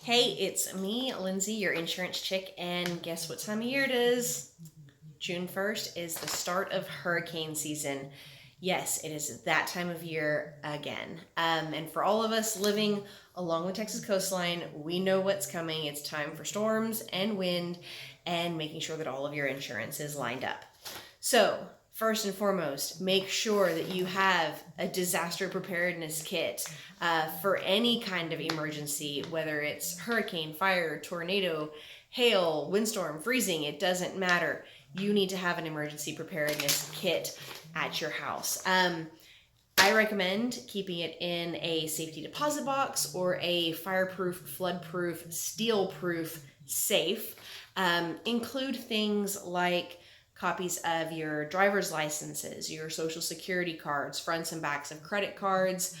Hey, it's me, Lindsay, your insurance chick, and guess what time of year it is? June 1st is the start of hurricane season. Yes, it is that time of year again. And for all of us living along the Texas coastline, we know what's coming. It's time for storms and wind and making sure that all of your insurance is lined up. So, first and foremost, make sure that you have a disaster preparedness kit for any kind of emergency, whether it's hurricane, fire, tornado, hail, windstorm, freezing, it doesn't matter. You need to have an emergency preparedness kit at your house. I recommend keeping it in a safety deposit box or a fireproof, floodproof, steel-proof safe. Include things like copies of your driver's licenses, your social security cards, fronts and backs of credit cards,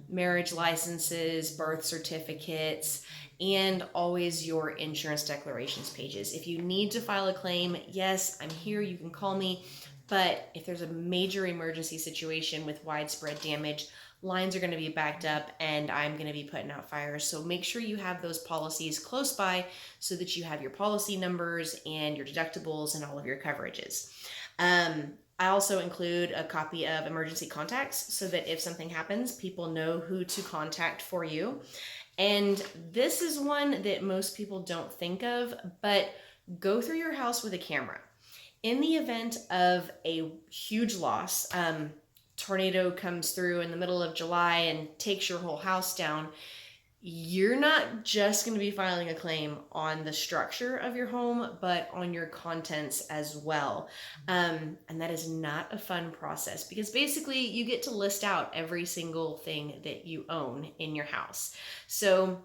marriage licenses, birth certificates, and always your insurance declarations pages. If you need to file a claim, yes, I'm here, you can call me. But if there's a major emergency situation with widespread damage, lines are going to be backed up and I'm going to be putting out fires. So make sure you have those policies close by so that you have your policy numbers and your deductibles and all of your coverages. I also include a copy of emergency contacts so that if something happens, people know who to contact for you. And this is one that most people don't think of, but go through your house with a camera. In the event of a huge loss, tornado comes through in the middle of July and takes your whole house down, you're not just going to be filing a claim on the structure of your home, but on your contents as well. And that is not a fun process because basically you get to list out every single thing that you own in your house. So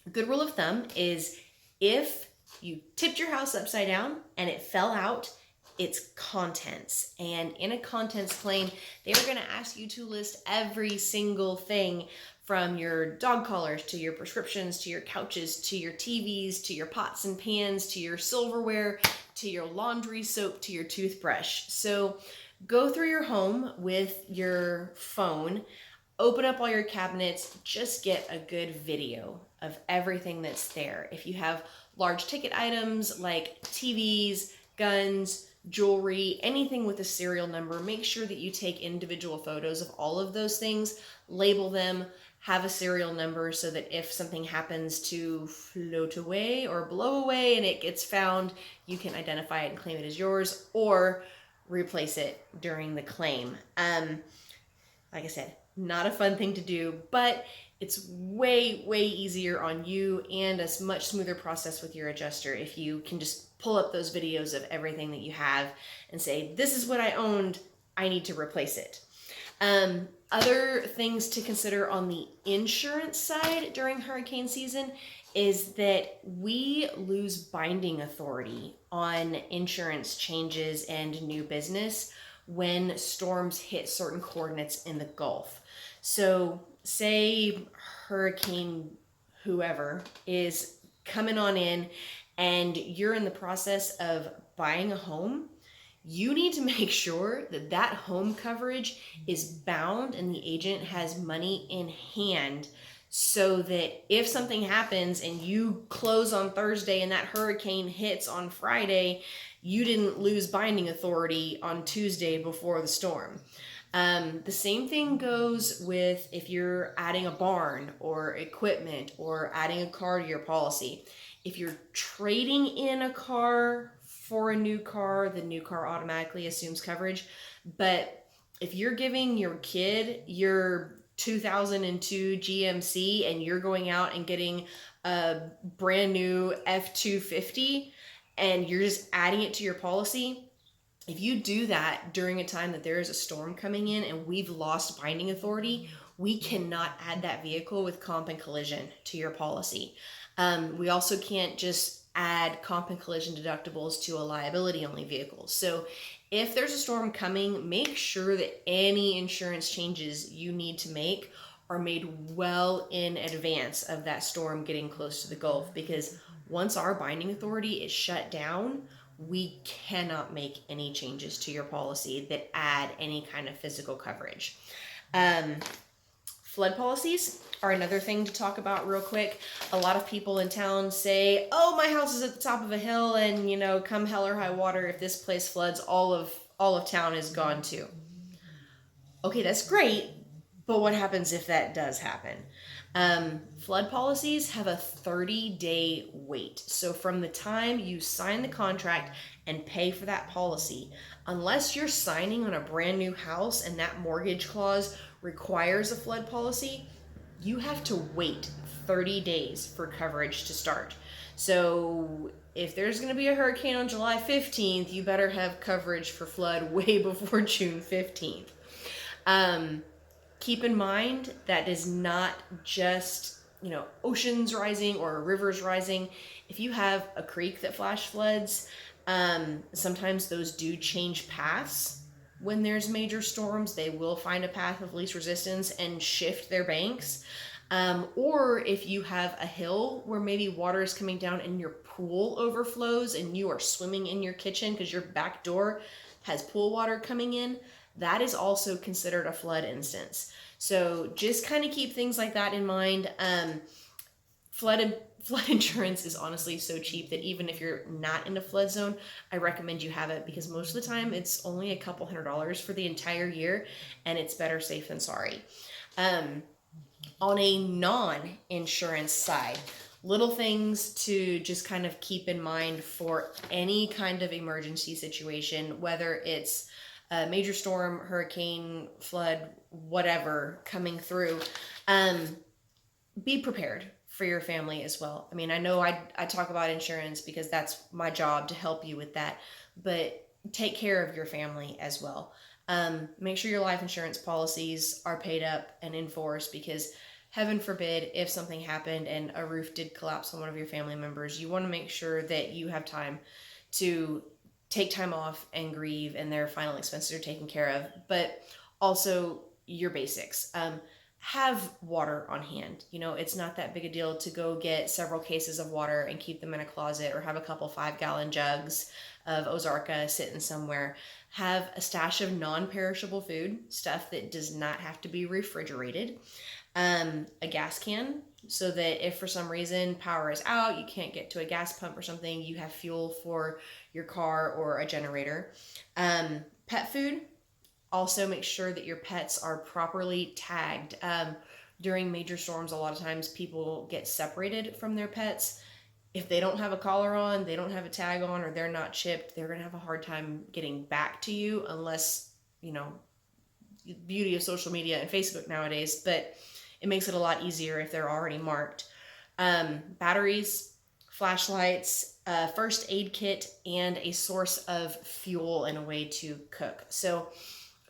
a good rule of thumb is if you tipped your house upside down and it fell out, it's contents. And in a contents claim, they are going to ask you to list every single thing from your dog collars to your prescriptions to your couches to your TVs to your pots and pans to your silverware to your laundry soap to your toothbrush. So go through your home with your phone, open up all your cabinets, just get a good video of everything that's there. If you have large ticket items like TVs, guns, jewelry, anything with a serial number, make sure that you take individual photos of all of those things, label them, have a serial number so that if something happens to float away or blow away and it gets found, you can identify it and claim it as yours or replace it during the claim. Like I said, not a fun thing to do, but it's way, way easier on you and a much smoother process with your adjuster if you can just pull up those videos of everything that you have and say, this is what I owned, I need to replace it. Other things to consider on the insurance side during hurricane season is that we lose binding authority on insurance changes and new business when storms hit certain coordinates in the Gulf. So say hurricane whoever is coming on in and you're in the process of buying a home, you need to make sure that that home coverage is bound and the agent has money in hand so that if something happens and you close on Thursday and that hurricane hits on Friday, you didn't lose binding authority on Tuesday before the storm. The same thing goes with if you're adding a barn or equipment or adding a car to your policy. If you're trading in a car for a new car, the new car automatically assumes coverage. But if you're giving your kid your 2002 GMC and you're going out and getting a brand new F-250 and you're just adding it to your policy, if you do that during a time that there is a storm coming in and we've lost binding authority, we cannot add that vehicle with comp and collision to your policy. We also can't just add comp and collision deductibles to a liability-only vehicle. So if there's a storm coming, make sure that any insurance changes you need to make are made well in advance of that storm getting close to the Gulf, because once our binding authority is shut down, we cannot make any changes to your policy that add any kind of physical coverage. Flood policies are another thing to talk about real quick. A lot of people in town say, oh, my house is at the top of a hill, and come hell or high water, if this place floods, all of town is gone too. Okay, that's great, but what happens if that does happen? Flood policies have a 30-day wait. So from the time you sign the contract and pay for that policy, unless you're signing on a brand new house and that mortgage clause requires a flood policy, you have to wait 30 days for coverage to start. So if there's going to be a hurricane on July 15th, you better have coverage for flood way before June 15th. Keep in mind that is not just, oceans rising or rivers rising. If you have a creek that flash floods, sometimes those do change paths. When there's major storms, they will find a path of least resistance and shift their banks. Or if you have a hill where maybe water is coming down and your pool overflows and you are swimming in your kitchen because your back door has pool water coming in, that is also considered a flood instance. So just kind of keep things like that in mind. Flood insurance is honestly so cheap that even if you're not in a flood zone, I recommend you have it, because most of the time it's only a couple $100 for the entire year, and it's better safe than sorry. On a non-insurance side, little things to just kind of keep in mind for any kind of emergency situation, whether it's a major storm, hurricane, flood, whatever coming through. Be prepared for your family as well. I mean, I know I talk about insurance because that's my job, to help you with that, but take care of your family as well. Make sure your life insurance policies are paid up and enforced, because heaven forbid, if something happened and a roof did collapse on one of your family members, you want to make sure that you have time to take time off and grieve, and their final expenses are taken care of. But also your basics. Have water on hand. It's not that big a deal to go get several cases of water and keep them in a closet, or have a couple 5-gallon jugs of Ozarka sitting somewhere. Have a stash of non-perishable food, stuff that does not have to be refrigerated. A gas can, so that if for some reason power is out, you can't get to a gas pump or something, you have fuel for your car or a generator. Pet food. Also make sure that your pets are properly tagged. During major storms, a lot of times people get separated from their pets. If they don't have a collar on, they don't have a tag on, or they're not chipped, they're going to have a hard time getting back to you, unless, beauty of social media and Facebook nowadays, but it makes it a lot easier if they're already marked. Batteries, flashlights, first aid kit, and a source of fuel and a way to cook. So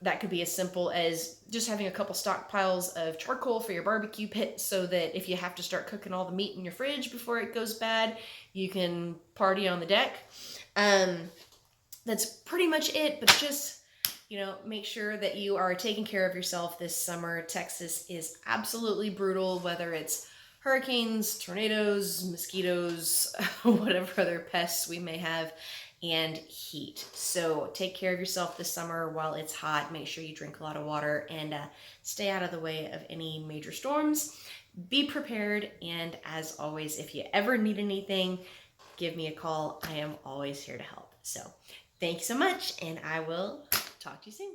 that could be as simple as just having a couple stockpiles of charcoal for your barbecue pit, so that if you have to start cooking all the meat in your fridge before it goes bad, you can party on the deck. That's pretty much it, but just, make sure that you are taking care of yourself this summer. Texas is absolutely brutal, whether it's hurricanes, tornadoes, mosquitoes, whatever other pests we may have, and heat. So take care of yourself this summer while it's hot. Make sure you drink a lot of water, and stay out of the way of any major storms. Be prepared, and as always, if you ever need anything, give me a call. I am always here to help. So thank you so much, and I will talk to you soon.